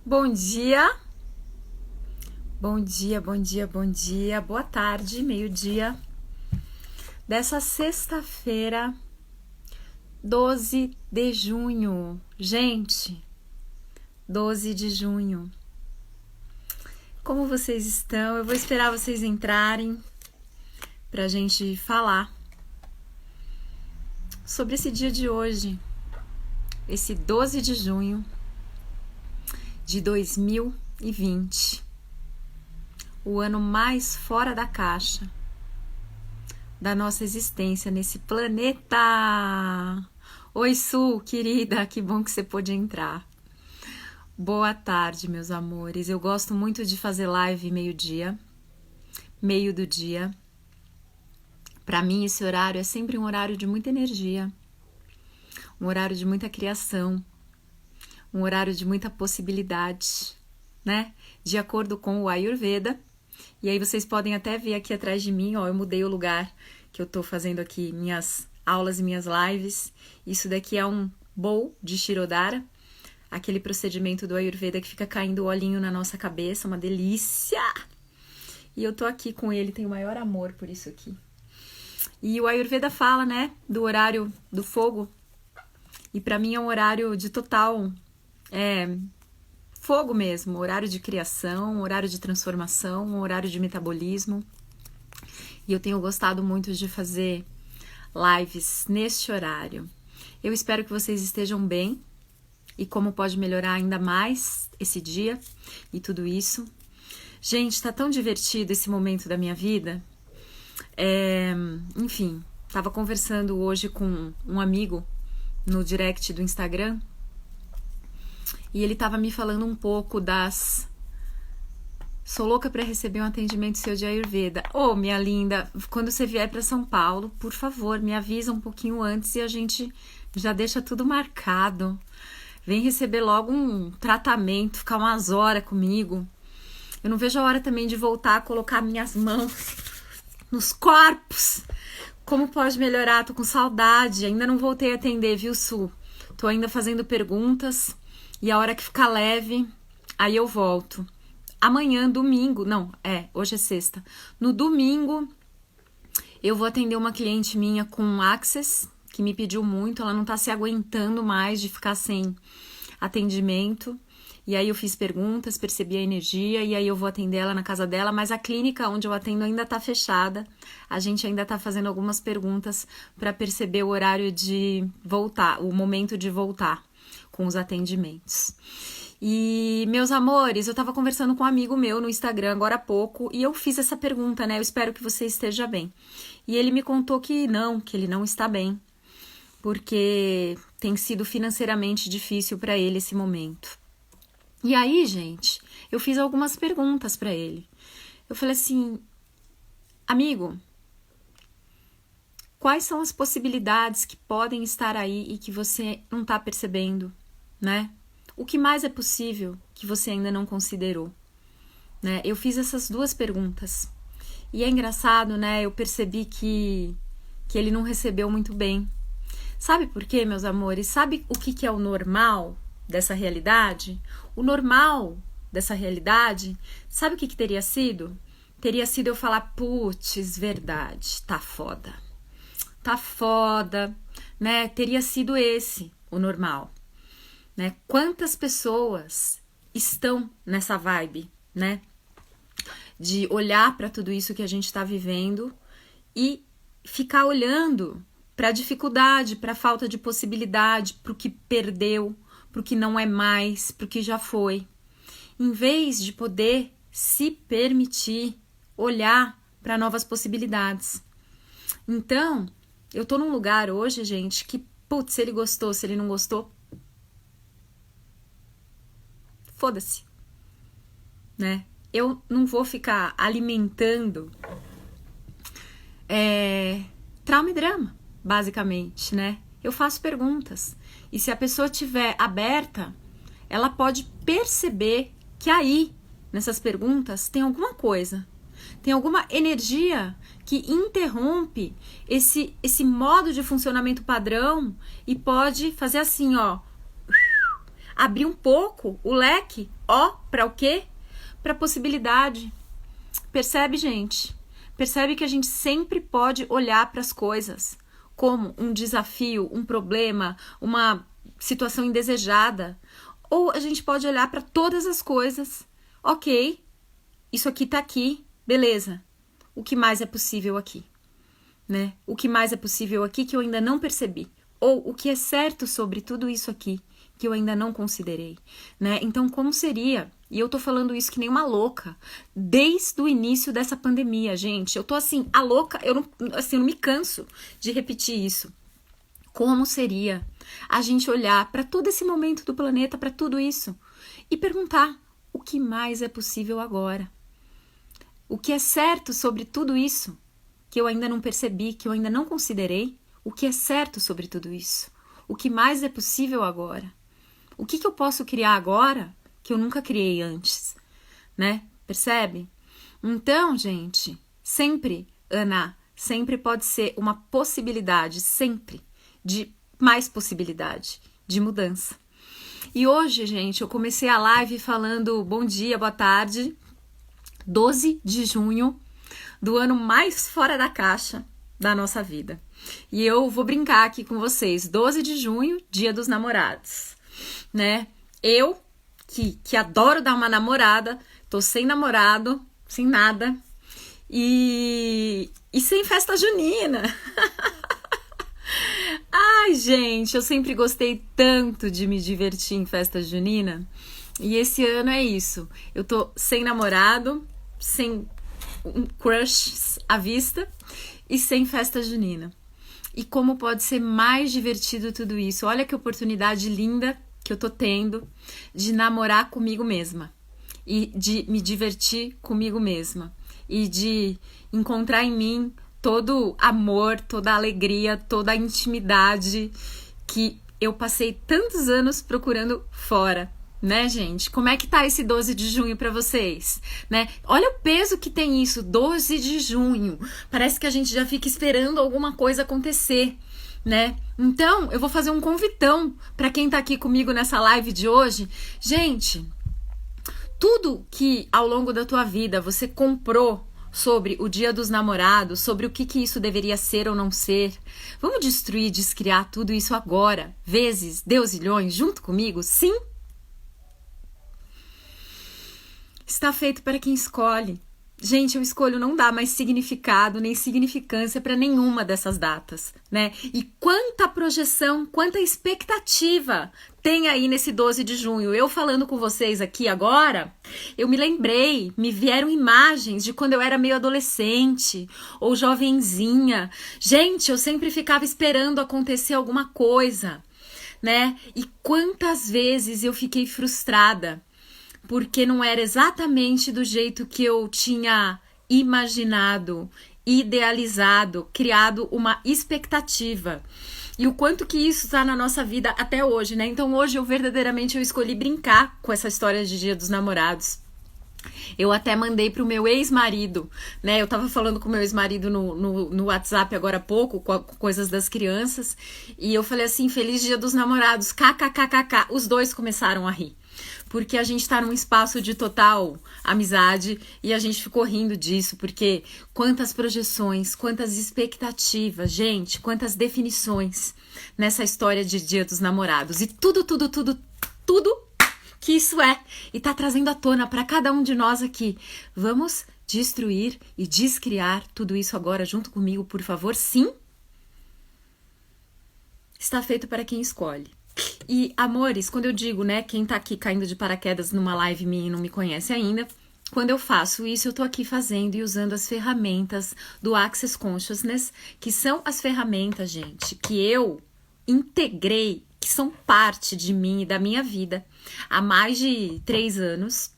Bom dia, bom dia, bom dia, bom dia, boa tarde, meio-dia dessa sexta-feira, 12 de junho. Gente, 12 de junho. Como vocês estão? Eu vou esperar vocês entrarem pra gente falar sobre esse dia de hoje, esse 12 de junho de 2020, o ano mais fora da caixa da nossa existência nesse planeta. Oi, Su, querida, que bom que você pôde entrar. Boa tarde, meus amores. Eu gosto muito de fazer live meio-dia, meio do dia. Para mim, esse horário é sempre um horário de muita energia, um horário de muita criação, um horário de muita possibilidade, né? De acordo com o Ayurveda. E aí vocês podem até ver aqui atrás de mim, ó, eu mudei o lugar que eu tô fazendo aqui minhas aulas e minhas lives. Isso daqui é um bowl de Shirodhara, aquele procedimento do Ayurveda que fica caindo o olhinho na nossa cabeça, uma delícia! E eu tô aqui com ele, tenho o maior amor por isso aqui. E o Ayurveda fala, né, do horário do fogo. E pra mim é um horário de total fogo mesmo, horário de criação, horário de transformação, horário de metabolismo. E eu tenho gostado muito de fazer lives neste horário. Eu espero que vocês estejam bem e como pode melhorar ainda mais esse dia e tudo isso. Gente, tá tão divertido esse momento da minha vida. Enfim, tava conversando hoje com um amigo no direct do Instagram e ele tava me falando um pouco das... Sou louca para receber um atendimento seu de Ayurveda. Ô, minha linda, quando você vier para São Paulo, por favor, me avisa um pouquinho antes e a gente já deixa tudo marcado. Vem receber logo um tratamento, ficar umas horas comigo. Eu não vejo a hora também de voltar a colocar minhas mãos nos corpos. Como pode melhorar? Tô com saudade. Ainda não voltei a atender, viu, Su? Tô ainda fazendo perguntas. E a hora que ficar leve, aí eu volto. Amanhã, domingo, hoje é sexta. No domingo, eu vou atender uma cliente minha com Access, que me pediu muito. Ela não tá se aguentando mais de ficar sem atendimento. E aí eu fiz perguntas, percebi a energia, e aí eu vou atender ela na casa dela, mas a clínica onde eu atendo ainda tá fechada. A gente ainda tá fazendo algumas perguntas para perceber o horário de voltar, o momento de voltar com os atendimentos. E, meus amores, eu tava conversando com um amigo meu no Instagram agora há pouco, e eu fiz essa pergunta, né? Eu espero que você esteja bem. E ele me contou que ele não está bem, porque tem sido financeiramente difícil para ele esse momento. E aí, gente, eu fiz algumas perguntas para ele. Eu falei assim, amigo, quais são as possibilidades que podem estar aí e que você não está percebendo, né? O que mais é possível que você ainda não considerou, né? Eu fiz essas duas perguntas. E é engraçado, né? Eu percebi que ele não recebeu muito bem. Sabe por quê, meus amores? Sabe o que é o normal dessa realidade? O normal dessa realidade, sabe o que teria sido? Teria sido eu falar, putz, verdade, tá foda, né? Teria sido esse o normal, né? Quantas pessoas estão nessa vibe, né? De olhar para tudo isso que a gente tá vivendo e ficar olhando para a dificuldade, para a falta de possibilidade, para o que perdeu, para o que não é mais, para o que já foi. Em vez de poder se permitir olhar para novas possibilidades. Então, eu tô num lugar hoje, gente, que, putz, se ele gostou, se ele não gostou, foda-se, né? Eu não vou ficar alimentando trauma e drama, basicamente, né? Eu faço perguntas. E se a pessoa estiver aberta, ela pode perceber que aí, nessas perguntas, tem alguma coisa. Tem alguma energia que interrompe esse modo de funcionamento padrão e pode fazer assim, ó. abrir um pouco o leque, ó, para o quê? Para possibilidade. Percebe, gente? Percebe que a gente sempre pode olhar para as coisas como um desafio, um problema, uma situação indesejada. Ou a gente pode olhar para todas as coisas. Ok, isso aqui tá aqui, beleza. O que mais é possível aqui? Né? O que mais é possível aqui que eu ainda não percebi? Ou o que é certo sobre tudo isso aqui que eu ainda não considerei, né? Então, como seria? E eu tô falando isso que nem uma louca desde o início dessa pandemia, gente. Eu tô assim, a louca, eu não me canso de repetir isso. Como seria a gente olhar para todo esse momento do planeta, para tudo isso, e perguntar o que mais é possível agora? O que é certo sobre tudo isso que eu ainda não percebi, que eu ainda não considerei? O que é certo sobre tudo isso? O que mais é possível agora? O que eu posso criar agora que eu nunca criei antes, né? Percebe? Então, gente, sempre, Ana, sempre pode ser uma possibilidade, sempre, de mais possibilidade de mudança. E hoje, gente, eu comecei a live falando bom dia, boa tarde, 12 de junho do ano mais fora da caixa da nossa vida. E eu vou brincar aqui com vocês, 12 de junho, dia dos namorados, né? Eu, que adoro dar uma namorada, tô sem namorado, sem nada, e sem festa junina. Ai, gente, eu sempre gostei tanto de me divertir em festa junina, e esse ano é isso. Eu tô sem namorado, sem crush à vista e sem festa junina. E como pode ser mais divertido tudo isso? Olha que oportunidade linda que eu tô tendo de namorar comigo mesma e de me divertir comigo mesma e de encontrar em mim todo amor, toda alegria, toda a intimidade que eu passei tantos anos procurando fora. Né, gente? Como é que tá esse 12 de junho pra vocês? Né? Olha o peso que tem isso, 12 de junho. Parece que a gente já fica esperando alguma coisa acontecer, né? Então, eu vou fazer um convitão pra quem tá aqui comigo nessa live de hoje. Gente, tudo que ao longo da tua vida você comprou sobre o Dia dos Namorados, sobre o que isso deveria ser ou não ser, vamos destruir, descriar tudo isso agora, vezes, deusilhões, junto comigo? Sim? Está feito para quem escolhe. Gente, eu escolho não dar mais significado nem significância para nenhuma dessas datas, né? E quanta projeção, quanta expectativa tem aí nesse 12 de junho. Eu falando com vocês aqui agora, eu me lembrei, me vieram imagens de quando eu era meio adolescente ou jovenzinha. Gente, eu sempre ficava esperando acontecer alguma coisa, né? E quantas vezes eu fiquei frustrada porque não era exatamente do jeito que eu tinha imaginado, idealizado, criado uma expectativa. E o quanto que isso está na nossa vida até hoje, né? Então hoje eu verdadeiramente escolhi brincar com essa história de Dia dos Namorados. Eu até mandei pro meu ex-marido, né? Eu tava falando com o meu ex-marido no WhatsApp agora há pouco, com coisas das crianças, e eu falei assim, feliz Dia dos Namorados, kkkk. Os dois começaram a rir. Porque a gente tá num espaço de total amizade e a gente ficou rindo disso, porque quantas projeções, quantas expectativas, gente, quantas definições nessa história de Dia dos Namorados. E tudo que isso é. E tá trazendo à tona para cada um de nós aqui. Vamos destruir e descriar tudo isso agora junto comigo, por favor? Sim? Está feito para quem escolhe. E, amores, quando eu digo, né, quem tá aqui caindo de paraquedas numa live minha e não me conhece ainda, quando eu faço isso, eu tô aqui fazendo e usando as ferramentas do Access Consciousness, que são as ferramentas, gente, que eu integrei, que são parte de mim e da minha vida há mais de 3 anos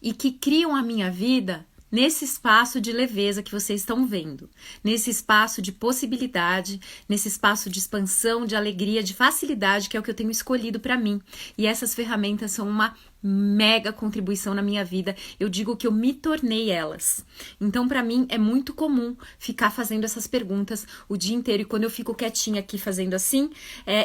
e que criam a minha vida nesse espaço de leveza que vocês estão vendo, nesse espaço de possibilidade, nesse espaço de expansão, de alegria, de facilidade, que é o que eu tenho escolhido para mim. E essas ferramentas são uma mega contribuição na minha vida. Eu digo que eu me tornei elas. Então, pra mim, é muito comum ficar fazendo essas perguntas o dia inteiro. E quando eu fico quietinha aqui fazendo assim,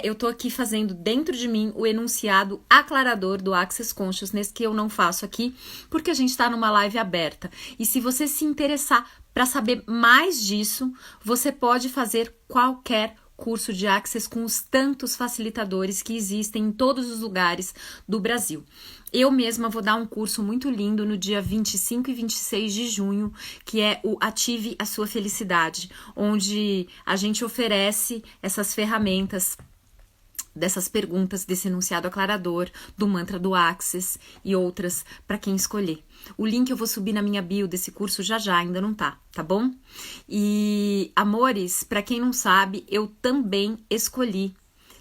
eu tô aqui fazendo dentro de mim o enunciado aclarador do Access Consciousness, que eu não faço aqui, porque a gente tá numa live aberta. E se você se interessar para saber mais disso, você pode fazer qualquer curso de Access com os tantos facilitadores que existem em todos os lugares do Brasil. Eu mesma vou dar um curso muito lindo no dia 25 e 26 de junho, que é o Ative a Sua Felicidade, onde a gente oferece essas ferramentas dessas perguntas, desse enunciado aclarador, do mantra do Access e outras para quem escolher. O link eu vou subir na minha bio desse curso já, ainda não tá bom? E, amores, para quem não sabe, eu também escolhi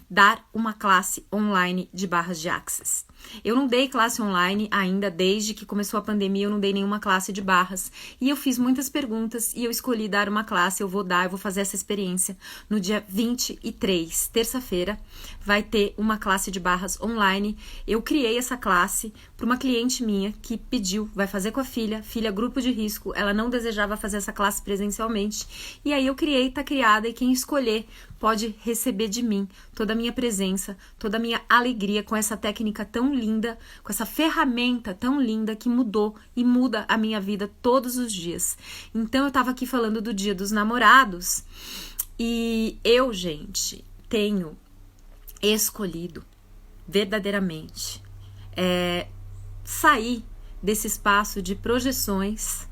dar uma classe online de barras de Access. Eu não dei classe online ainda, desde que começou a pandemia, eu não dei nenhuma classe de barras. E eu fiz muitas perguntas e eu escolhi dar uma classe, eu vou fazer essa experiência no dia 23, terça-feira, vai ter uma classe de barras online. Eu criei essa classe para uma cliente minha que pediu, vai fazer com a filha grupo de risco, ela não desejava fazer essa classe presencialmente. E aí eu criei, tá criada, e quem escolher pode receber de mim toda a minha presença, toda a minha alegria com essa técnica tão linda, com essa ferramenta tão linda que mudou e muda a minha vida todos os dias. Então eu tava aqui falando do Dia dos Namorados e eu, gente, tenho escolhido verdadeiramente sair desse espaço de projeções,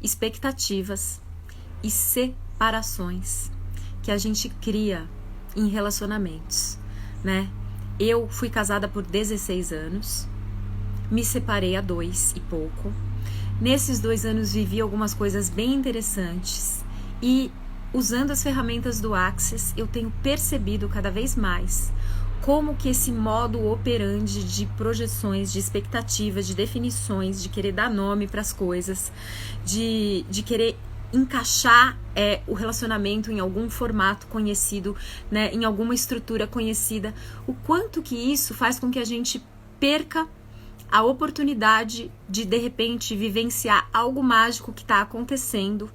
expectativas e separações que a gente cria em relacionamentos, né? Eu fui casada por 16 anos, me separei há 2 e pouco. Nesses 2 anos vivi algumas coisas bem interessantes e, usando as ferramentas do Access, eu tenho percebido cada vez mais como que esse modo operandi de projeções, de expectativas, de definições, de querer dar nome para as coisas, de querer encaixar o relacionamento em algum formato conhecido, né, em alguma estrutura conhecida, o quanto que isso faz com que a gente perca a oportunidade de repente vivenciar algo mágico que está acontecendo,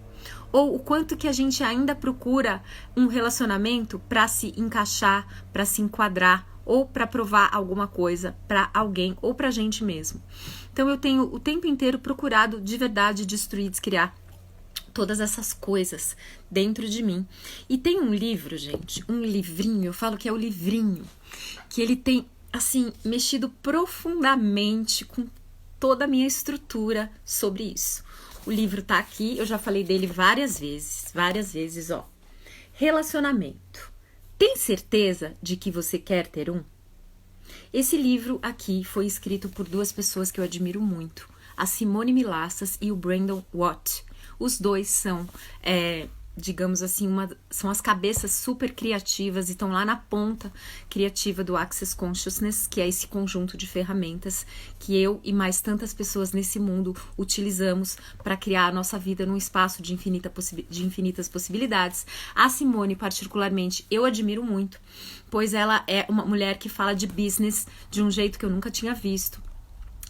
ou o quanto que a gente ainda procura um relacionamento para se encaixar, para se enquadrar, ou para provar alguma coisa para alguém ou para a gente mesmo. Então eu tenho o tempo inteiro procurado de verdade destruir, descriar todas essas coisas dentro de mim. E tem um livro, gente, um livrinho, eu falo que é o livrinho, que ele tem, assim, mexido profundamente com toda a minha estrutura sobre isso. O livro tá aqui, eu já falei dele várias vezes, ó. Relacionamento. Tem certeza de que você quer ter um? Esse livro aqui foi escrito por 2 pessoas que eu admiro muito, a Simone Milassas e o Brandon Watt. Os dois são, digamos assim, são as cabeças super criativas e estão lá na ponta criativa do Access Consciousness, que é esse conjunto de ferramentas que eu e mais tantas pessoas nesse mundo utilizamos para criar a nossa vida num espaço de infinitas possibilidades. A Simone, particularmente, eu admiro muito, pois ela é uma mulher que fala de business de um jeito que eu nunca tinha visto.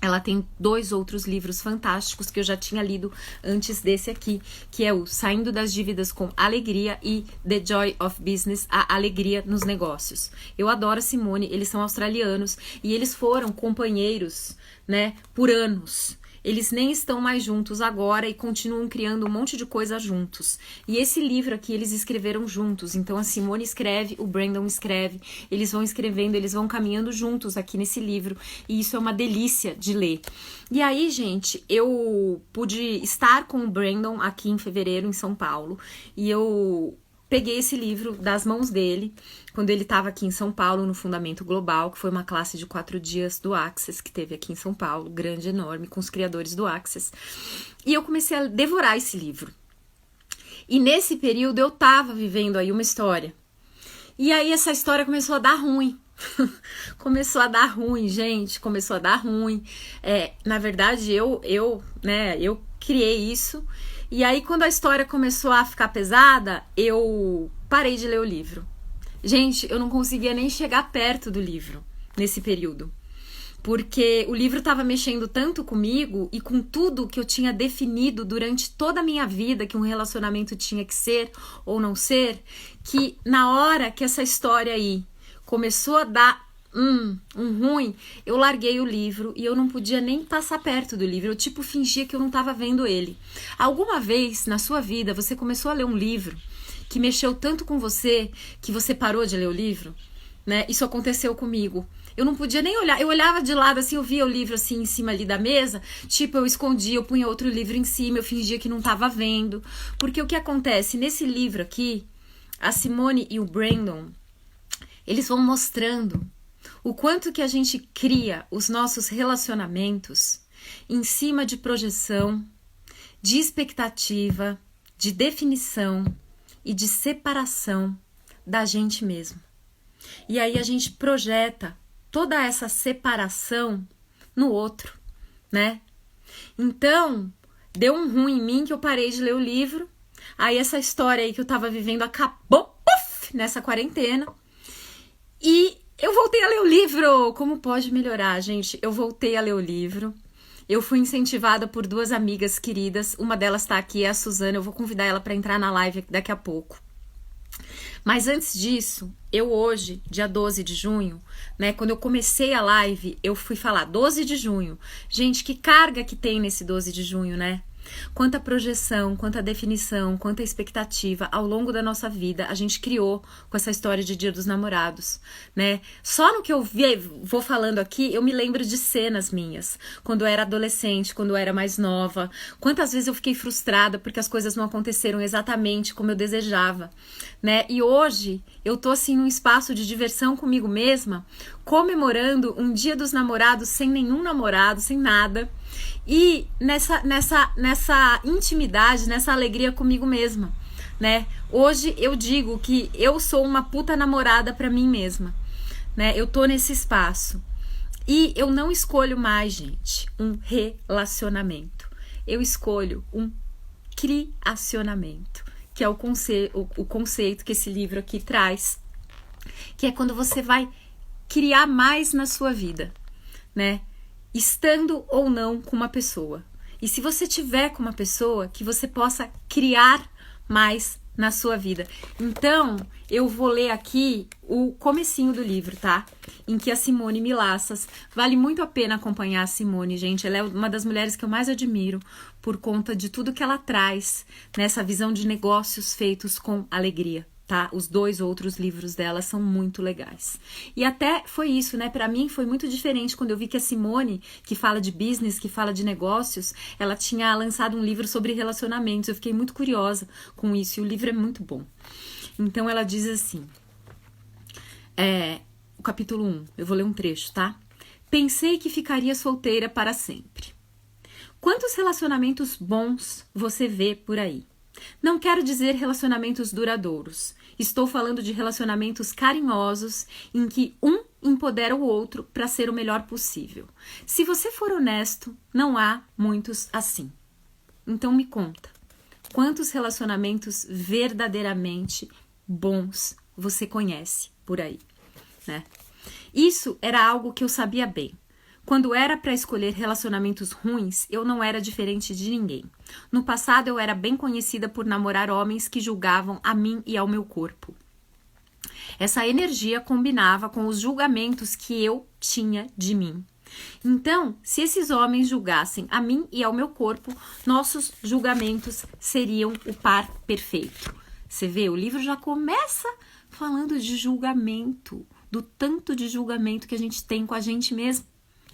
Ela tem 2 outros livros fantásticos que eu já tinha lido antes desse aqui, que é o Saindo das Dívidas com Alegria e The Joy of Business, a Alegria nos Negócios. Eu adoro a Simone, eles são australianos e eles foram companheiros, né, por anos. Eles nem estão mais juntos agora e continuam criando um monte de coisa juntos. E esse livro aqui eles escreveram juntos. Então a Simone escreve, o Brandon escreve. Eles vão escrevendo, eles vão caminhando juntos aqui nesse livro. E isso é uma delícia de ler. E aí, gente, eu pude estar com o Brandon aqui em fevereiro em São Paulo. E eu peguei esse livro das mãos dele quando ele estava aqui em São Paulo no Fundamento Global, que foi uma classe de 4 dias do Access que teve aqui em São Paulo, grande, enorme, com os criadores do Access. E eu comecei a devorar esse livro. E nesse período eu estava vivendo aí uma história. E aí essa história começou a dar ruim. Começou a dar ruim, gente, começou a dar ruim. Na verdade, eu criei isso. E aí, quando a história começou a ficar pesada, eu parei de ler o livro. Gente, eu não conseguia nem chegar perto do livro nesse período. porque o livro estava mexendo tanto comigo e com tudo que eu tinha definido durante toda a minha vida que um relacionamento tinha que ser ou não ser, que na hora que essa história aí começou a dar um ruim, eu larguei o livro e eu não podia nem passar perto do livro, eu tipo fingia que eu não estava vendo ele. Alguma vez na sua vida você começou a ler um livro que mexeu tanto com você que você parou de ler o livro, né? Isso aconteceu comigo. Eu não podia nem olhar, eu olhava de lado assim, eu via o livro assim em cima ali da mesa, tipo eu escondia, eu punha outro livro em cima, eu fingia que não estava vendo, porque o que acontece nesse livro aqui, a Simone e o Brandon, eles vão mostrando o quanto que a gente cria os nossos relacionamentos em cima de projeção, de expectativa, de definição e de separação da gente mesmo. E aí a gente projeta toda essa separação no outro, né? Então, deu um ruim em mim que eu parei de ler o livro. Aí essa história aí que eu tava vivendo acabou, puff, nessa quarentena. E eu voltei a ler o livro. Como pode melhorar, gente? Eu voltei a ler o livro. Eu fui incentivada por 2 amigas queridas. Uma delas tá aqui, é a Suzana. Eu vou convidar ela para entrar na live daqui a pouco. Mas antes disso, eu hoje, dia 12 de junho, né, quando eu comecei a live, eu fui falar 12 de junho. Gente, que carga que tem nesse 12 de junho, né? Quanta projeção, quanta definição, quanta expectativa ao longo da nossa vida a gente criou com essa história de Dia dos Namorados, né? Só no que eu vou falando aqui, eu me lembro de cenas minhas, quando eu era adolescente, quando eu era mais nova. Quantas vezes eu fiquei frustrada porque as coisas não aconteceram exatamente como eu desejava, né? E hoje eu tô assim num espaço de diversão comigo mesma, comemorando um Dia dos Namorados sem nenhum namorado, sem nada. E nessa intimidade, nessa alegria comigo mesma, né? Hoje eu digo que eu sou uma puta namorada pra mim mesma, né? Eu tô nesse espaço. E eu não escolho mais, gente, um relacionamento. Eu escolho um criacionamento, que é o conceito que esse livro aqui traz, que é quando você vai criar mais na sua vida, né? Estando ou não com uma pessoa. E se você tiver com uma pessoa, que você possa criar mais na sua vida. Então, eu vou ler aqui o comecinho do livro, tá? Em que a Simone Milassas, vale muito a pena acompanhar a Simone, gente. Ela é uma das mulheres que eu mais admiro por conta de tudo que ela traz nessa visão de negócios feitos com alegria. Tá? Os 2 outros livros dela são muito legais. E até foi isso, né? Pra mim foi muito diferente quando eu vi que a Simone, que fala de business, que fala de negócios, ela tinha lançado um livro sobre relacionamentos. Eu fiquei muito curiosa com isso e o livro é muito bom. Então ela diz assim, o capítulo 1, eu vou ler um trecho, tá? Pensei que ficaria solteira para sempre. Quantos relacionamentos bons você vê por aí? Não quero dizer relacionamentos duradouros. Estou falando de relacionamentos carinhosos em que um empodera o outro para ser o melhor possível. Se você for honesto, não há muitos assim. Então me conta, quantos relacionamentos verdadeiramente bons você conhece por aí, né? Isso era algo que eu sabia bem. Quando era para escolher relacionamentos ruins, eu não era diferente de ninguém. No passado, eu era bem conhecida por namorar homens que julgavam a mim e ao meu corpo. Essa energia combinava com os julgamentos que eu tinha de mim. Então, se esses homens julgassem a mim e ao meu corpo, nossos julgamentos seriam o par perfeito. Você vê, o livro já começa falando de julgamento, do tanto de julgamento que a gente tem com a gente mesmo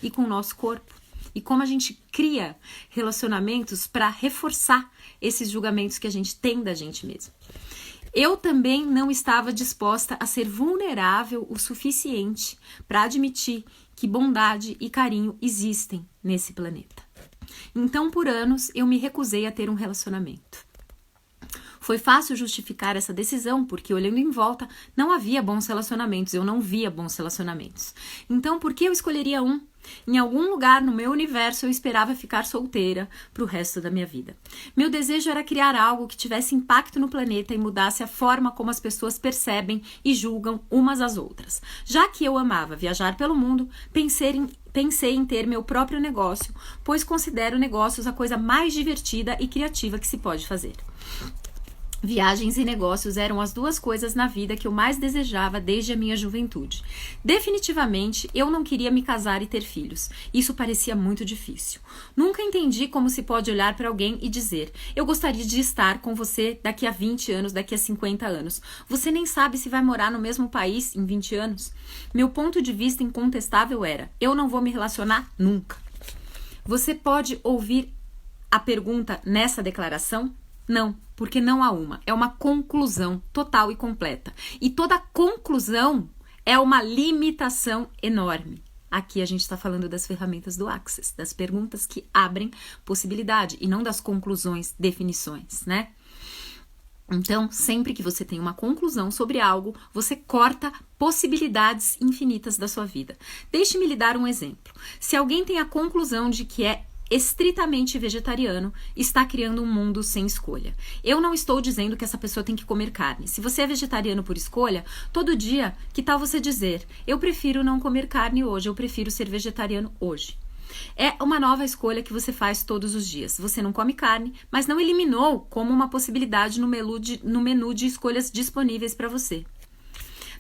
e com o nosso corpo. E como a gente cria relacionamentos para reforçar esses julgamentos que a gente tem da gente mesmo. Eu também não estava disposta a ser vulnerável o suficiente para admitir que bondade e carinho existem nesse planeta. Então, por anos, eu me recusei a ter um relacionamento. Foi fácil justificar essa decisão, porque olhando em volta, não havia bons relacionamentos, eu não via bons relacionamentos. Então, por que eu escolheria um Em algum lugar no meu universo eu esperava ficar solteira pro resto da minha vida. Meu desejo era criar algo que tivesse impacto no planeta e mudasse a forma como as pessoas percebem e julgam umas às outras. Já que eu amava viajar pelo mundo, pensei em ter meu próprio negócio, pois considero negócios a coisa mais divertida e criativa que se pode fazer. Viagens e negócios eram as duas coisas na vida que eu mais desejava desde a minha juventude. Definitivamente, eu não queria me casar e ter filhos. Isso parecia muito difícil. Nunca entendi como se pode olhar para alguém e dizer: eu gostaria de estar com você daqui a 20 anos, daqui a 50 anos. Você nem sabe se vai morar no mesmo país em 20 anos. Meu ponto de vista incontestável era: eu não vou me relacionar nunca. Você pode ouvir a pergunta nessa declaração? Não, porque não há uma. É uma conclusão total e completa. E toda conclusão é uma limitação enorme. Aqui a gente está falando das ferramentas do Access, das perguntas que abrem possibilidade e não das conclusões, definições, né? Então, sempre que você tem uma conclusão sobre algo, você corta possibilidades infinitas da sua vida. Deixe-me lhe dar um exemplo. Se alguém tem a conclusão de que é estritamente vegetariano, está criando um mundo sem escolha. Eu não estou dizendo que essa pessoa tem que comer carne. Se você é vegetariano por escolha, todo dia, que tal você dizer: eu prefiro não comer carne hoje, eu prefiro ser vegetariano hoje. É uma nova escolha que você faz todos os dias. Você não come carne, mas não eliminou como uma possibilidade no menu de escolhas disponíveis para você.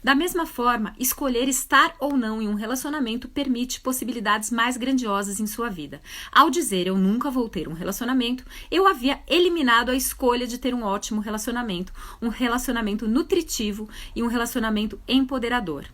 Da mesma forma, escolher estar ou não em um relacionamento permite possibilidades mais grandiosas em sua vida. Ao dizer eu nunca vou ter um relacionamento, eu havia eliminado a escolha de ter um ótimo relacionamento, um relacionamento nutritivo e um relacionamento empoderador.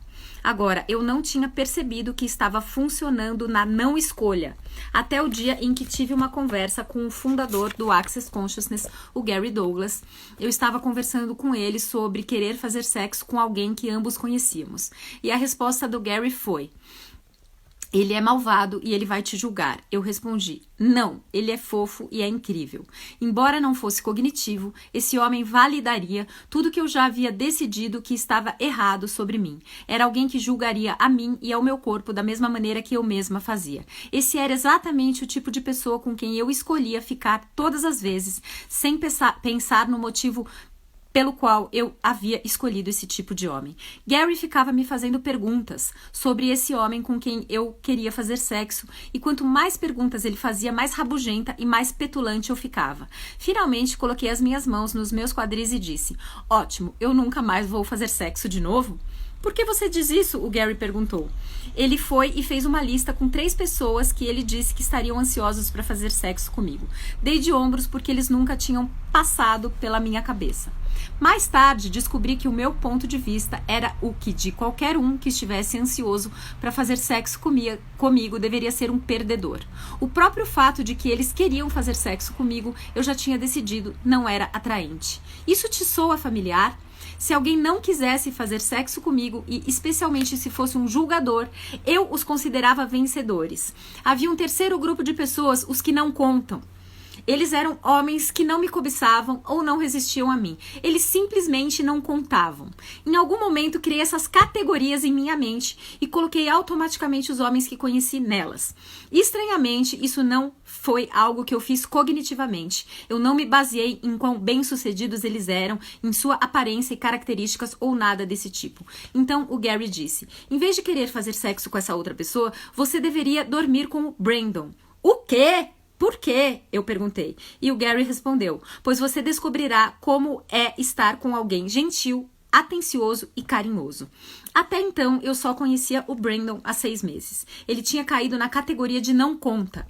Agora, eu não tinha percebido que estava funcionando na não escolha, até o dia em que tive uma conversa com o fundador do Access Consciousness, o Gary Douglas. Eu estava conversando com ele sobre querer fazer sexo com alguém que ambos conhecíamos. E a resposta do Gary foi: ele é malvado e ele vai te julgar. Eu respondi: não, ele é fofo e é incrível. Embora não fosse cognitivo, esse homem validaria tudo que eu já havia decidido que estava errado sobre mim. Era alguém que julgaria a mim e ao meu corpo da mesma maneira que eu mesma fazia. Esse era exatamente o tipo de pessoa com quem eu escolhia ficar todas as vezes, sem pensar no motivo pelo qual eu havia escolhido esse tipo de homem. Gary ficava me fazendo perguntas sobre esse homem com quem eu queria fazer sexo, e quanto mais perguntas ele fazia, mais rabugenta e mais petulante eu ficava. Finalmente, coloquei as minhas mãos nos meus quadris e disse: ótimo, eu nunca mais vou fazer sexo de novo? Por que você diz isso? O Gary perguntou. Ele foi e fez uma lista com 3 pessoas que ele disse que estariam ansiosos para fazer sexo comigo. Dei de ombros porque eles nunca tinham passado pela minha cabeça. Mais tarde, descobri que o meu ponto de vista era o que de qualquer um que estivesse ansioso para fazer sexo comigo deveria ser um perdedor. O próprio fato de que eles queriam fazer sexo comigo, eu já tinha decidido, não era atraente. Isso te soa familiar? Se alguém não quisesse fazer sexo comigo, e especialmente se fosse um julgador, eu os considerava vencedores. Havia um terceiro grupo de pessoas, os que não contam. Eles eram homens que não me cobiçavam ou não resistiam a mim. Eles simplesmente não contavam. Em algum momento, criei essas categorias em minha mente e coloquei automaticamente os homens que conheci nelas. Estranhamente, isso não foi algo que eu fiz cognitivamente. Eu não me baseei em quão bem-sucedidos eles eram, em sua aparência e características ou nada desse tipo. Então, o Gary disse: em vez de querer fazer sexo com essa outra pessoa, você deveria dormir com o Brandon. O quê? Por quê? Eu perguntei. E o Gary respondeu: pois você descobrirá como é estar com alguém gentil, atencioso e carinhoso. Até então, eu só conhecia o Brandon há 6 meses. Ele tinha caído na categoria de não conta.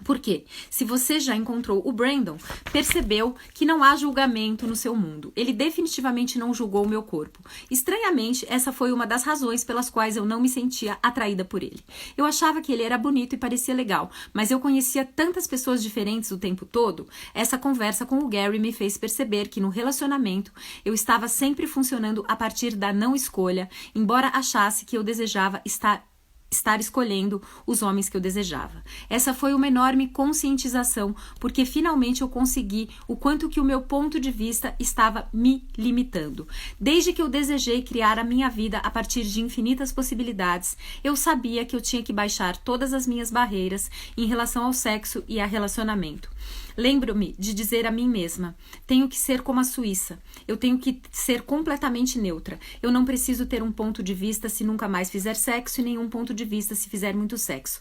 Por quê? Se você já encontrou o Brandon, percebeu que não há julgamento no seu mundo. Ele definitivamente não julgou o meu corpo. Estranhamente, essa foi uma das razões pelas quais eu não me sentia atraída por ele. Eu achava que ele era bonito e parecia legal, mas eu conhecia tantas pessoas diferentes o tempo todo. Essa conversa com o Gary me fez perceber que no relacionamento eu estava sempre funcionando a partir da não escolha, embora achasse que eu desejava estar estar escolhendo os homens que eu desejava. Essa foi uma enorme conscientização, porque finalmente eu consegui o quanto que o meu ponto de vista estava me limitando. Desde que eu desejei criar a minha vida a partir de infinitas possibilidades, eu sabia que eu tinha que baixar todas as minhas barreiras em relação ao sexo e a relacionamento. Lembro-me de dizer a mim mesma: tenho que ser como a Suíça, eu tenho que ser completamente neutra, eu não preciso ter um ponto de vista se nunca mais fizer sexo e nenhum ponto de vista se fizer muito sexo.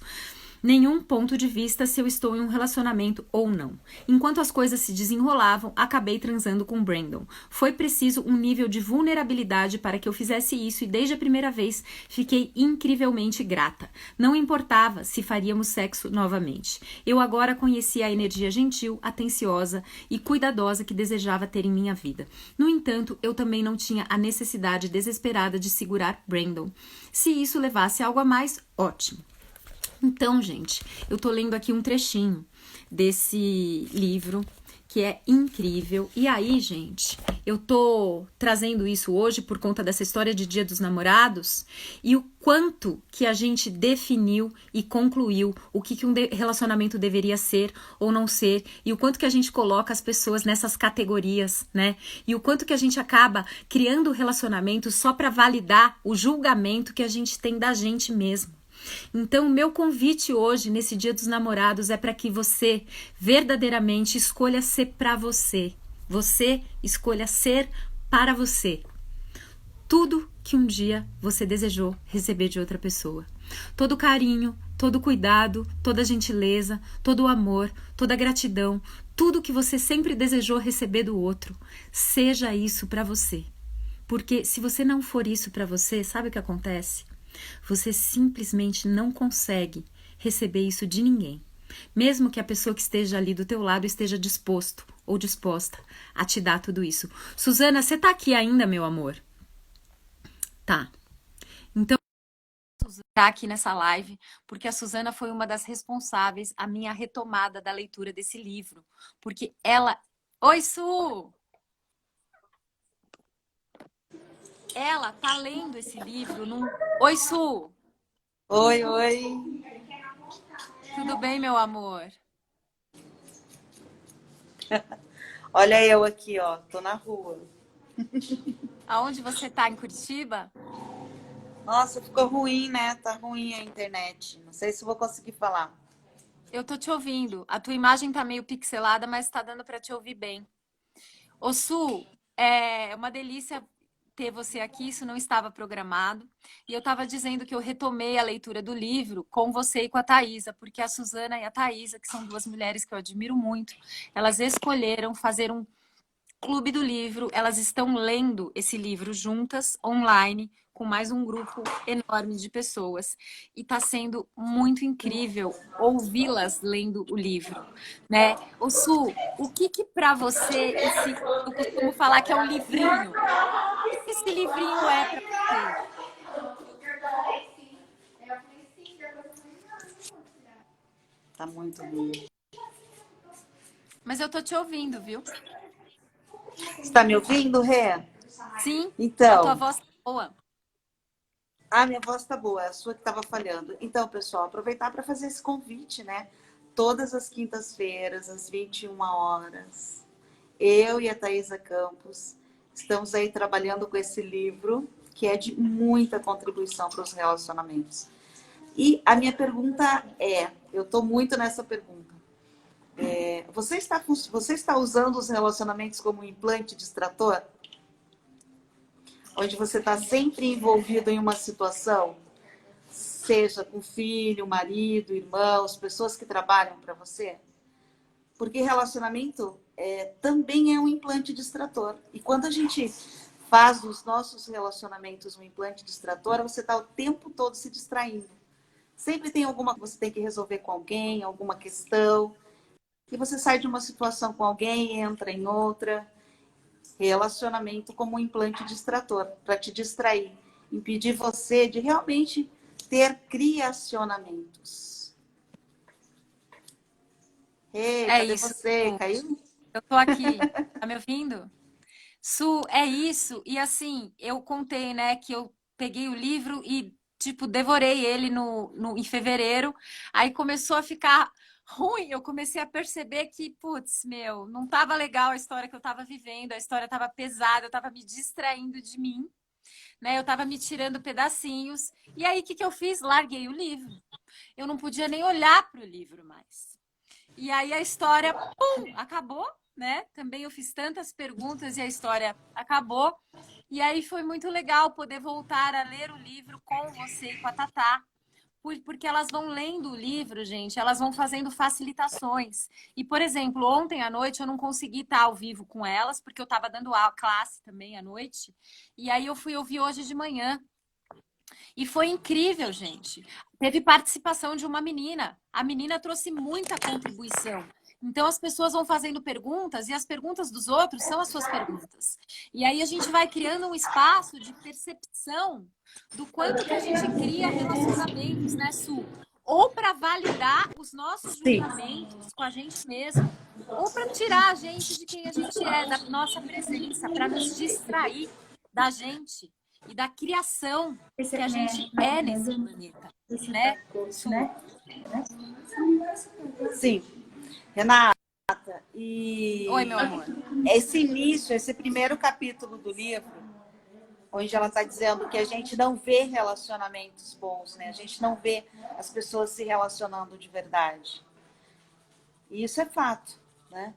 Nenhum ponto de vista se eu estou em um relacionamento ou não. Enquanto as coisas se desenrolavam, acabei transando com Brandon. Foi preciso um nível de vulnerabilidade para que eu fizesse isso e desde a primeira vez fiquei incrivelmente grata. Não importava se faríamos sexo novamente. Eu agora conhecia a energia gentil, atenciosa e cuidadosa que desejava ter em minha vida. No entanto, eu também não tinha a necessidade desesperada de segurar Brandon. Se isso levasse a algo a mais, ótimo. Então, gente, eu tô lendo aqui um trechinho desse livro que é incrível. E aí, gente, eu tô trazendo isso hoje por conta dessa história de Dia dos Namorados e o quanto que a gente definiu e concluiu o que um relacionamento deveria ser ou não ser e o quanto que a gente coloca as pessoas nessas categorias, né? E o quanto que a gente acaba criando relacionamentos só para validar o julgamento que a gente tem da gente mesmo. Então, o meu convite hoje, nesse Dia dos Namorados, é para que você verdadeiramente escolha ser para você. Você escolha ser para você. Tudo que um dia você desejou receber de outra pessoa. Todo carinho, todo cuidado, toda gentileza, todo amor, toda gratidão, tudo que você sempre desejou receber do outro. Seja isso para você. Porque se você não for isso para você, sabe o que acontece? Você simplesmente não consegue receber isso de ninguém. Mesmo que a pessoa que esteja ali do teu lado esteja disposto ou disposta a te dar tudo isso. Suzana, você tá aqui ainda, meu amor? Tá. Então, Suzana tá aqui nessa live, porque a Suzana foi uma das responsáveis a minha retomada da leitura desse livro. Porque ela... Oi, Su! Ela tá lendo esse livro num... Oi, Su! Oi, oi. Tudo bem, meu amor? Olha eu aqui, ó. Tô na rua. Aonde você tá, em Curitiba? Nossa, ficou ruim, né? Tá ruim a internet. Não sei se vou conseguir falar. Eu tô te ouvindo. A tua imagem tá meio pixelada, mas tá dando pra te ouvir bem. Ô, Su, é uma delícia ter você aqui, isso não estava programado. E eu tava dizendo que eu retomei a leitura do livro com você e com a Thaisa, porque a Suzana e a Thaisa, que são duas mulheres que eu admiro muito, elas escolheram fazer um Clube do Livro, elas estão lendo esse livro juntas, online, com mais um grupo enorme de pessoas. E está sendo muito incrível ouvi-las lendo o livro, né? Ô Su, o que que para você esse... Eu costumo falar que é um livrinho. O que que esse livrinho é para você? Tá muito ruim. Mas eu tô te ouvindo, viu? Você tá me ouvindo, Rê? Sim, a tua Então, voz tá boa. a minha voz tá boa, é a sua que tava falhando. Então, pessoal, aproveitar para fazer esse convite, né? Todas as quintas-feiras, às 21 horas, eu e a Thaisa Campos estamos aí trabalhando com esse livro, que é de muita contribuição para os relacionamentos. E a minha pergunta é, eu estou muito nessa pergunta. Você está usando os relacionamentos como um implante distrator? Onde você está sempre envolvido em uma situação, seja com filho, marido, irmãos, pessoas que trabalham para você? Porque relacionamento também é um implante distrator. E quando a gente faz dos nossos relacionamentos um implante distrator, você está o tempo todo se distraindo. Sempre tem alguma que você tem que resolver com alguém, alguma questão. E você sai de uma situação com alguém, entra em outra. Relacionamento como um implante distrator, para te distrair, impedir você de realmente ter criacionamentos. Ei, É cadê isso, você? Su. Caiu? Eu tô aqui. Tá me ouvindo? Su, é isso. E assim, eu contei, né, que eu peguei o livro e tipo, devorei ele em fevereiro. Aí começou a ficar ruim. Eu comecei a perceber que, putz, meu, não tava legal a história que eu tava vivendo, a história tava pesada, eu tava me distraindo de mim, né? Eu tava me tirando pedacinhos. E aí, o que que eu fiz? Larguei o livro. Eu não podia nem olhar para o livro mais. E aí a história, pum, acabou, né? Também eu fiz tantas perguntas e a história acabou. E aí foi muito legal poder voltar a ler o livro com você e com a Tatá. Porque elas vão lendo o livro, gente, elas vão fazendo facilitações. E, por exemplo, ontem à noite eu não consegui estar ao vivo com elas, porque eu estava dando a classe também à noite. E aí eu fui ouvir hoje de manhã. E foi incrível, gente. Teve participação de uma menina. A menina trouxe muita contribuição. Então as pessoas vão fazendo perguntas e as perguntas dos outros são as suas perguntas. E aí a gente vai criando um espaço de percepção do quanto que a gente cria relacionamentos, né, Su? Ou para validar os nossos Sim, julgamentos com a gente mesmo, ou para tirar a gente de quem a gente é, da nossa presença, para nos distrair da gente e da criação que a gente é nesse planeta, né, Su? sim. Renata, Oi, e meu amor. esse início, esse primeiro capítulo do livro, onde ela está dizendo que a gente não vê relacionamentos bons, né? A gente não vê as pessoas se relacionando de verdade. E isso é fato, né?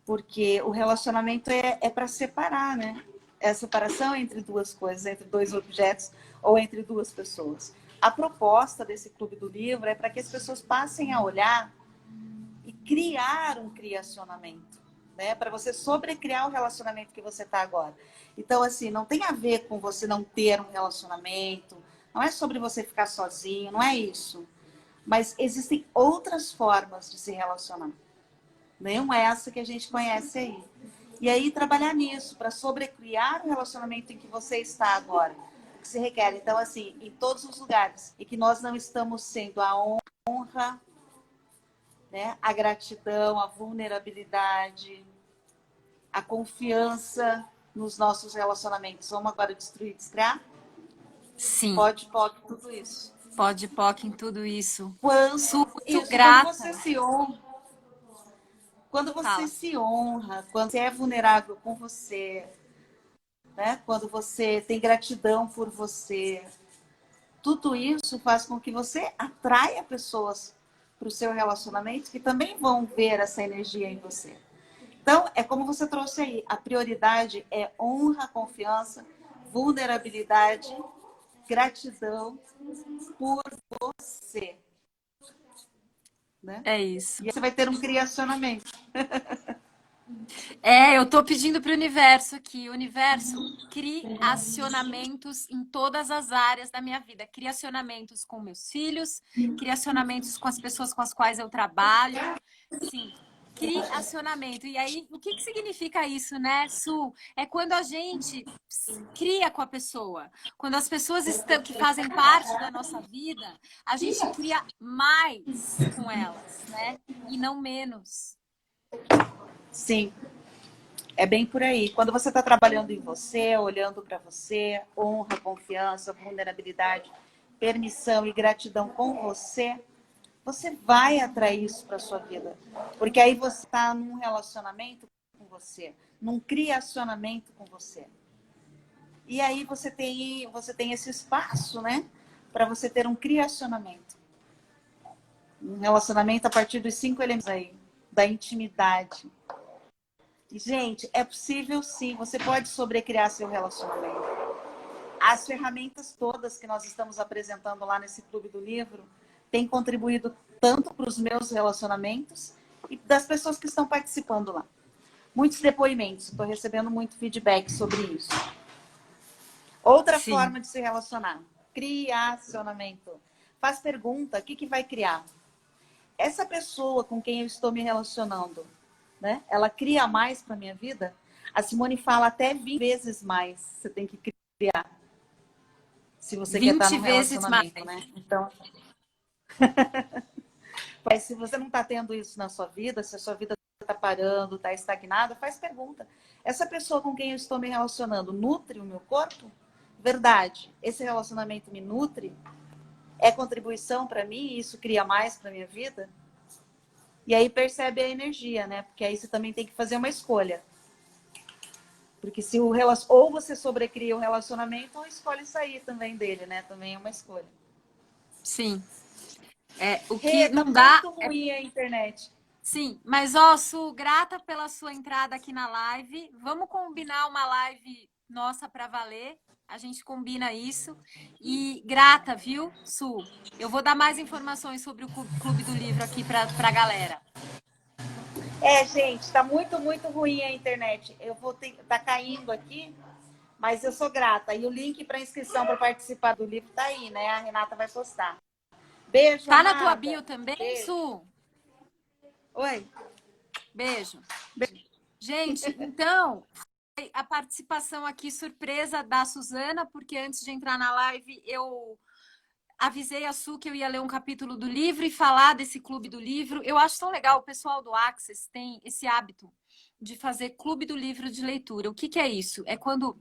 Porque o relacionamento é para separar, né? É a separação entre duas coisas, entre dois objetos ou entre duas pessoas. A proposta desse clube do livro é para que as pessoas passem a olhar e criar um criacionamento, né? Para você sobrecriar o relacionamento que você está agora. Então, assim, não tem a ver com você não ter um relacionamento, não é sobre você ficar sozinho, não é isso. Mas existem outras formas de se relacionar. Não é essa que a gente conhece aí. E aí, trabalhar nisso, para sobrecriar o relacionamento em que você está agora. O que se requer, então, assim, em todos os lugares, e que nós não estamos sendo a honra, né? A gratidão, a vulnerabilidade, a confiança nos nossos relacionamentos. Vamos agora destruir, descriar? Sim, Pode, tudo isso. pode POC em tudo isso. Quando, Su, muito isso, quando você grata. se honra, quando você Fala. se honra, quando você é vulnerável com você, né? Quando você tem gratidão por você, tudo isso faz com que você atraia pessoas para o seu relacionamento que também vão ver essa energia em você. Então, é como você trouxe aí, a prioridade é honra, confiança, vulnerabilidade, gratidão por você, né? É isso. E aí você vai ter um criacionamento. É, eu tô pedindo para o universo aqui, universo, criacionamentos em todas as áreas da minha vida, criacionamentos com meus filhos, criacionamentos com as pessoas com as quais eu trabalho, sim, criacionamento. E aí, o que que significa isso, né, Su? É quando a gente cria com a pessoa, quando as pessoas estão, que fazem parte da nossa vida, a gente cria mais com elas, né? E não menos. Sim, é bem por aí. Quando você está trabalhando em você, olhando para você, honra, confiança, vulnerabilidade, permissão e gratidão com você, você vai atrair isso para sua vida. Porque aí você está num relacionamento com você, num criacionamento com você. E aí você tem esse espaço, né? Para você ter um criacionamento. Um relacionamento a partir dos 5 elementos aí, da intimidade. E, gente, é possível sim, você pode sobrecriar seu relacionamento. As ferramentas todas que nós estamos apresentando lá nesse Clube do Livro têm contribuído tanto para os meus relacionamentos e das pessoas que estão participando lá. Muitos depoimentos, estou recebendo muito feedback sobre isso. Outra Sim. forma de se relacionar, criacionamento. Faz pergunta, o que, que vai criar? Essa pessoa com quem eu estou me relacionando, né? Ela cria mais para minha vida? A Simone fala até 20 vezes mais você tem que criar. Se você quer estar 20 num vezes mais. relacionamento, né? Então, mas se você não está tendo isso na sua vida, se a sua vida está parando, está estagnada, faz pergunta. Essa pessoa com quem eu estou me relacionando nutre o meu corpo? Verdade. Esse relacionamento me nutre? é contribuição para mim e isso cria mais para minha vida? E aí percebe a energia, né? Porque aí você também tem que fazer uma escolha. Porque se ou você sobrecria o relacionamento ou escolhe sair também dele, né? Também é uma escolha. Sim. O Rê, que tá não dá muito ruim a internet. Sim, mas ó, Su, grata pela sua entrada aqui na live. Vamos combinar uma live nossa para valer. A gente combina isso. E grata, viu, Su? Eu vou dar mais informações sobre o Clube do Livro aqui para a galera. Gente, tá muito, muito ruim a internet. Eu vou ter, tá caindo aqui, mas eu sou grata. E o link para inscrição para participar do livro tá aí, né? A Renata vai postar. Beijo, Tá na tua amada. bio também, Beijo. Su? Oi. Beijo. Gente, então, a participação aqui surpresa da Suzana, porque antes de entrar na live eu avisei a Su que eu ia ler um capítulo do livro e falar desse clube do livro. Eu acho tão legal, o pessoal do Access tem esse hábito de fazer clube do livro de leitura. O que, que é isso? É quando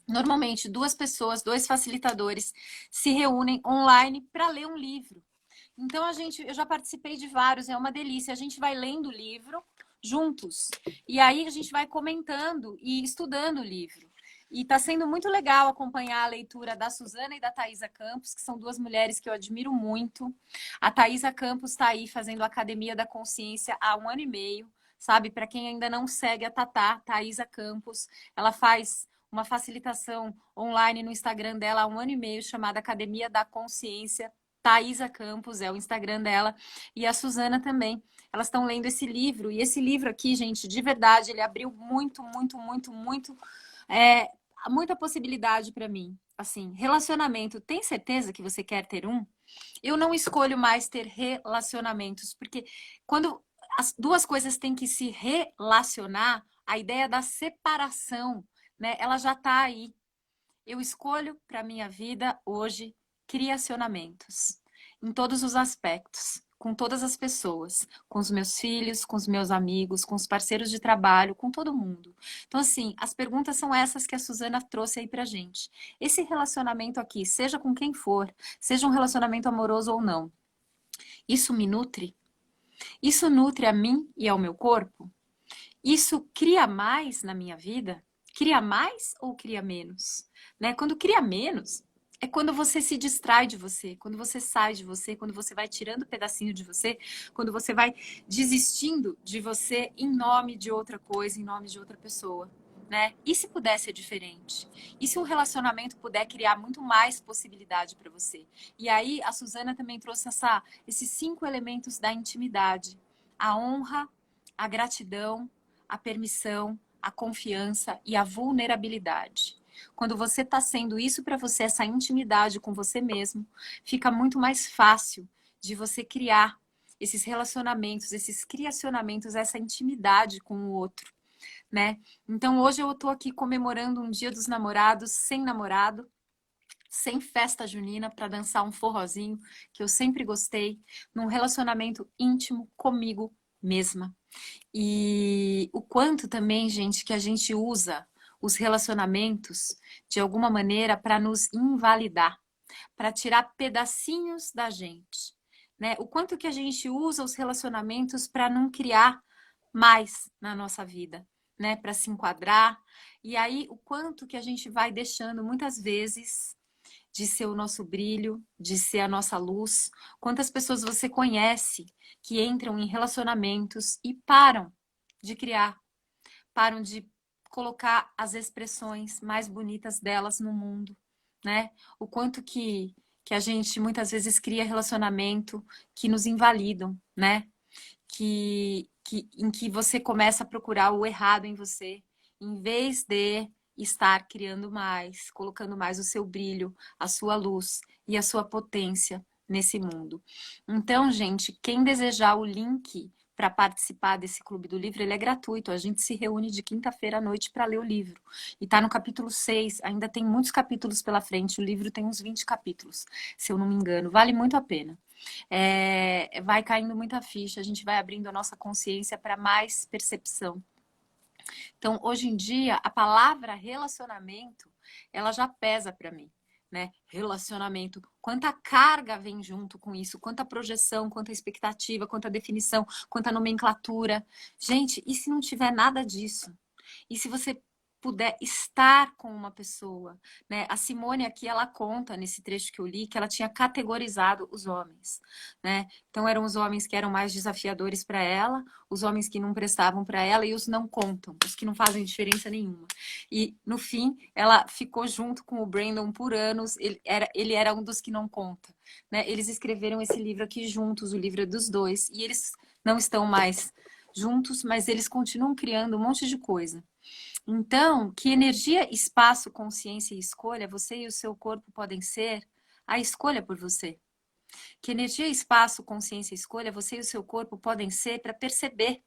normalmente duas pessoas, dois facilitadores se reúnem online para ler um livro. Então eu já participei de vários, é uma delícia. A gente vai lendo o livro juntos e aí a gente vai comentando e estudando o livro. E está sendo muito legal acompanhar a leitura da Suzana e da Thaisa Campos, que são duas mulheres que eu admiro muito. A Thaisa Campos está aí fazendo a Academia da Consciência há 1 ano e meio, sabe? Para quem ainda não segue a Tatá, Thaisa Campos, ela faz uma facilitação online no Instagram dela há 1 ano e meio, chamada Academia da Consciência. Thaisa Campos é o Instagram dela, e a Suzana também. Elas estão lendo esse livro, e esse livro aqui, gente, de verdade, ele abriu muita possibilidade para mim. Assim, relacionamento, tem certeza que você quer ter um? Eu não escolho mais ter relacionamentos, porque quando as duas coisas têm que se relacionar, a ideia da separação, né, ela já está aí. Eu escolho para minha vida hoje criacionamentos, em todos os aspectos, com todas as pessoas, com os meus filhos, com os meus amigos, com os parceiros de trabalho, com todo mundo. Então, assim, as perguntas são essas que a Suzana trouxe aí pra gente. Esse relacionamento aqui, seja com quem for, seja um relacionamento amoroso ou não, isso me nutre? Isso nutre a mim e ao meu corpo? Isso cria mais na minha vida? Cria mais ou cria menos? Né? Quando cria menos, é quando você se distrai de você, quando você sai de você, quando você vai tirando pedacinho de você, quando você vai desistindo de você em nome de outra coisa, em nome de outra pessoa. Né? E se puder ser diferente? E se um relacionamento puder criar muito mais possibilidade para você? E aí a Suzana também trouxe esses 5 elementos da intimidade: a honra, a gratidão, a permissão, a confiança e a vulnerabilidade. Quando você está sendo isso para você, essa intimidade com você mesmo, fica muito mais fácil de você criar esses relacionamentos, esses criacionamentos, essa intimidade com o outro, né? Então hoje eu estou aqui comemorando um Dia dos Namorados sem namorado, sem festa junina, para dançar um forrozinho que eu sempre gostei, num relacionamento íntimo comigo mesma. E o quanto também, gente, que a gente usa os relacionamentos de alguma maneira para nos invalidar, para tirar pedacinhos da gente, né? O quanto que a gente usa os relacionamentos para não criar mais na nossa vida, né? Para se enquadrar. E aí o quanto que a gente vai deixando muitas vezes de ser o nosso brilho, de ser a nossa luz. Quantas pessoas você conhece que entram em relacionamentos e param de criar, param de colocar as expressões mais bonitas delas no mundo, né? O quanto que a gente muitas vezes cria relacionamento que nos invalidam, né? Em que você começa a procurar o errado em você, em vez de estar criando mais, colocando mais o seu brilho, a sua luz e a sua potência nesse mundo. Então, gente, quem desejar o link para participar desse Clube do Livro, ele é gratuito. A gente se reúne de quinta-feira à noite para ler o livro. E está no capítulo 6, ainda tem muitos capítulos pela frente. O livro tem uns 20 capítulos, se eu não me engano. Vale muito a pena. Vai caindo muita ficha, a gente vai abrindo a nossa consciência para mais percepção. Então, hoje em dia, a palavra relacionamento, ela já pesa para mim. né? Relacionamento. Quanta carga vem junto com isso, quanta projeção, quanta expectativa, quanta definição, quanta nomenclatura. Gente, e se não tiver nada disso? E se você puder estar com uma pessoa, né? A Simone aqui, ela conta nesse trecho que eu li que ela tinha categorizado os homens, né? Então eram os homens que eram mais desafiadores para ela, os homens que não prestavam para ela e os não contam, os que não fazem diferença nenhuma. E no fim, ela ficou junto com o Brandon por anos, ele era um dos que não conta, né? Eles escreveram esse livro aqui juntos, o livro é dos dois, e eles não estão mais juntos, mas eles continuam criando um monte de coisa. Então, que energia, espaço, consciência e escolha você e o seu corpo podem ser a escolha por você? Que energia, espaço, consciência e escolha você e o seu corpo podem ser para perceber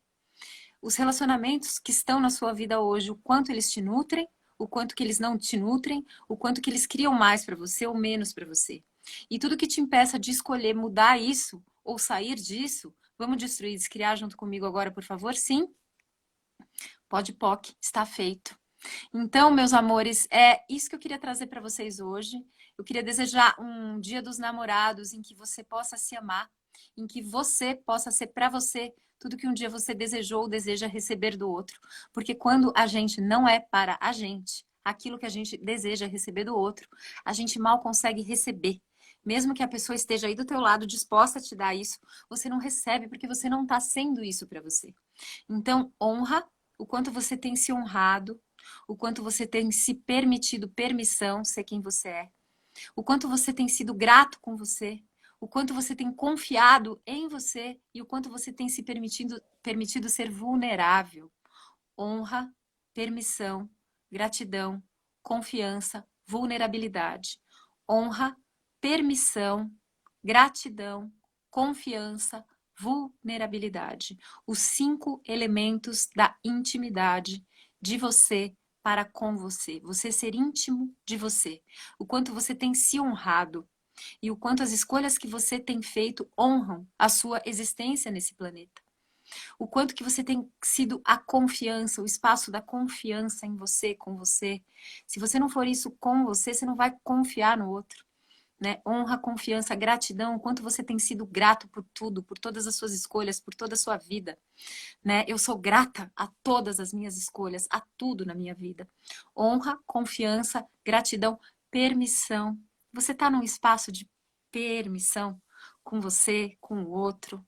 os relacionamentos que estão na sua vida hoje, o quanto eles te nutrem, o quanto que eles não te nutrem, o quanto que eles criam mais para você ou menos para você. E tudo que te impeça de escolher mudar isso ou sair disso, vamos destruir, descriar junto comigo agora, por favor? Sim? Pode POC, está feito. Então, meus amores, é isso que eu queria trazer para vocês hoje. Eu queria desejar um Dia dos Namorados em que você possa se amar, em que você possa ser para você tudo que um dia você desejou ou deseja receber do outro. Porque quando a gente não é para a gente, aquilo que a gente deseja receber do outro, a gente mal consegue receber. Mesmo que a pessoa esteja aí do teu lado disposta a te dar isso, você não recebe porque você não está sendo isso para você. Então, honra o quanto você tem se honrado, o quanto você tem se permitido permissão ser quem você é, o quanto você tem sido grato com você, o quanto você tem confiado em você e o quanto você tem se permitido ser vulnerável. Honra, permissão, gratidão, confiança, vulnerabilidade. Honra, permissão, gratidão, confiança, vulnerabilidade. Os 5 elementos da intimidade de você para com você. Você ser íntimo de você. O quanto você tem se honrado e o quanto as escolhas que você tem feito honram a sua existência nesse planeta. O quanto que você tem sido a confiança, o espaço da confiança em você, com você. Se você não for isso com você, você não vai confiar no outro. Né? Honra, confiança, gratidão, o quanto você tem sido grato por tudo, por todas as suas escolhas, por toda a sua vida. Né? Eu sou grata a todas as minhas escolhas, a tudo na minha vida. Honra, confiança, gratidão, permissão. Você está num espaço de permissão com você, com o outro,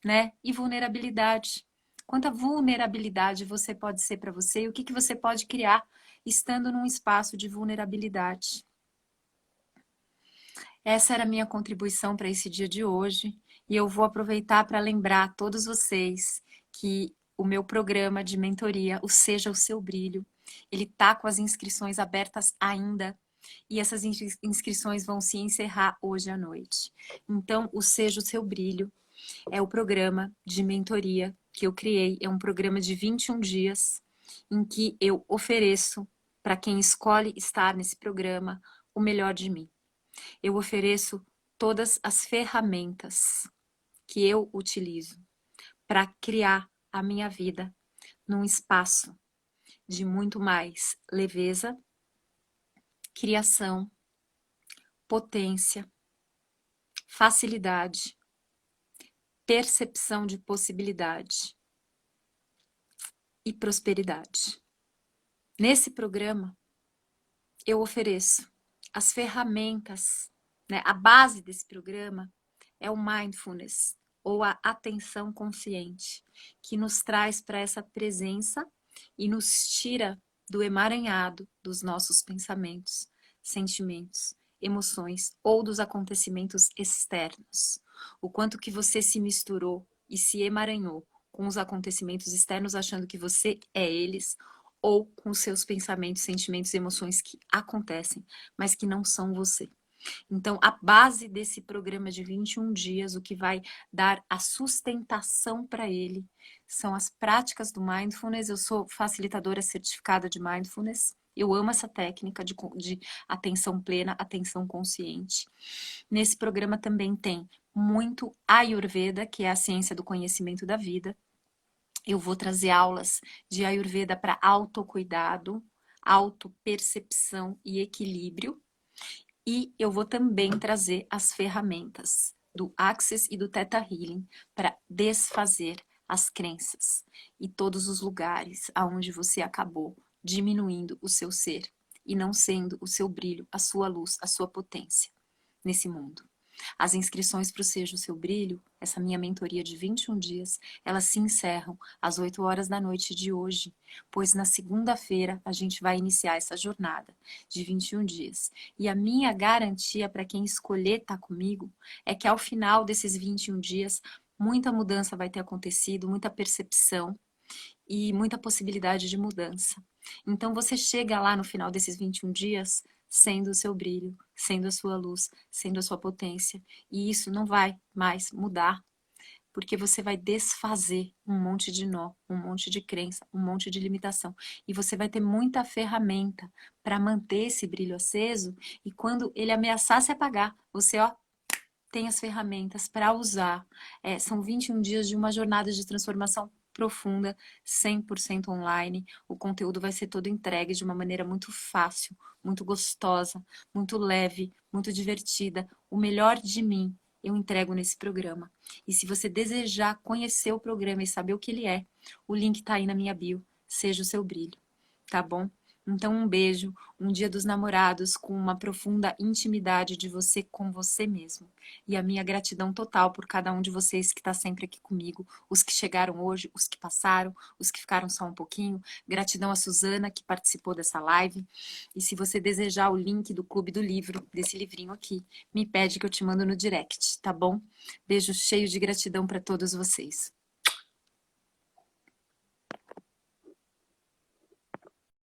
né? E vulnerabilidade. Quanta vulnerabilidade você pode ser para você e o que, que você pode criar estando num espaço de vulnerabilidade. Essa era a minha contribuição para esse dia de hoje e eu vou aproveitar para lembrar a todos vocês que o meu programa de mentoria, o Seja o Seu Brilho, ele está com as inscrições abertas ainda e essas inscrições vão se encerrar hoje à noite. Então, o Seja o Seu Brilho é o programa de mentoria que eu criei, é um programa de 21 dias em que eu ofereço para quem escolhe estar nesse programa o melhor de mim. Eu ofereço todas as ferramentas que eu utilizo para criar a minha vida num espaço de muito mais leveza, criação, potência, facilidade, percepção de possibilidade e prosperidade. Nesse programa, eu ofereço as ferramentas, né? A base desse programa é o mindfulness, ou a atenção consciente, que nos traz para essa presença e nos tira do emaranhado dos nossos pensamentos, sentimentos, emoções ou dos acontecimentos externos. O quanto que você se misturou e se emaranhou com os acontecimentos externos achando que você é eles, ou com os seus pensamentos, sentimentos e emoções que acontecem, mas que não são você. Então, a base desse programa de 21 dias, o que vai dar a sustentação para ele, são as práticas do Mindfulness. Eu sou facilitadora certificada de Mindfulness. Eu amo essa técnica de atenção plena, atenção consciente. Nesse programa também tem muito Ayurveda, que é a ciência do conhecimento da vida. Eu vou trazer aulas de Ayurveda para autocuidado, autopercepção e equilíbrio. E eu vou também trazer as ferramentas do Access e do Theta Healing para desfazer as crenças e todos os lugares aonde você acabou diminuindo o seu ser e não sendo o seu brilho, a sua luz, a sua potência nesse mundo. As inscrições para o Seja o Seu Brilho, essa minha mentoria de 21 dias, elas se encerram às 8 horas da noite de hoje, pois na segunda-feira a gente vai iniciar essa jornada de 21 dias. E a minha garantia para quem escolher estar comigo é que ao final desses 21 dias, muita mudança vai ter acontecido, muita percepção e muita possibilidade de mudança. Então você chega lá no final desses 21 dias sendo o seu brilho, sendo a sua luz, sendo a sua potência. E isso não vai mais mudar, porque você vai desfazer um monte de nó, um monte de crença, um monte de limitação. E você vai ter muita ferramenta para manter esse brilho aceso. E quando ele ameaçar se apagar, você, ó, tem as ferramentas para usar. São 21 dias de uma jornada de transformação profunda, 100% online. O conteúdo vai ser todo entregue de uma maneira muito fácil, muito gostosa, muito leve, muito divertida. O melhor de mim eu entrego nesse programa. E se você desejar conhecer o programa e saber o que ele é, o link está aí na minha bio. Seja o seu brilho, tá bom? Então, um beijo, um dia dos namorados com uma profunda intimidade de você com você mesmo. E a minha gratidão total por cada um de vocês que está sempre aqui comigo, os que chegaram hoje, os que passaram, os que ficaram só um pouquinho. Gratidão a Suzana, que participou dessa live. E se você desejar o link do Clube do Livro, desse livrinho aqui, me pede que eu te mando no direct, tá bom? Beijo cheio de gratidão para todos vocês.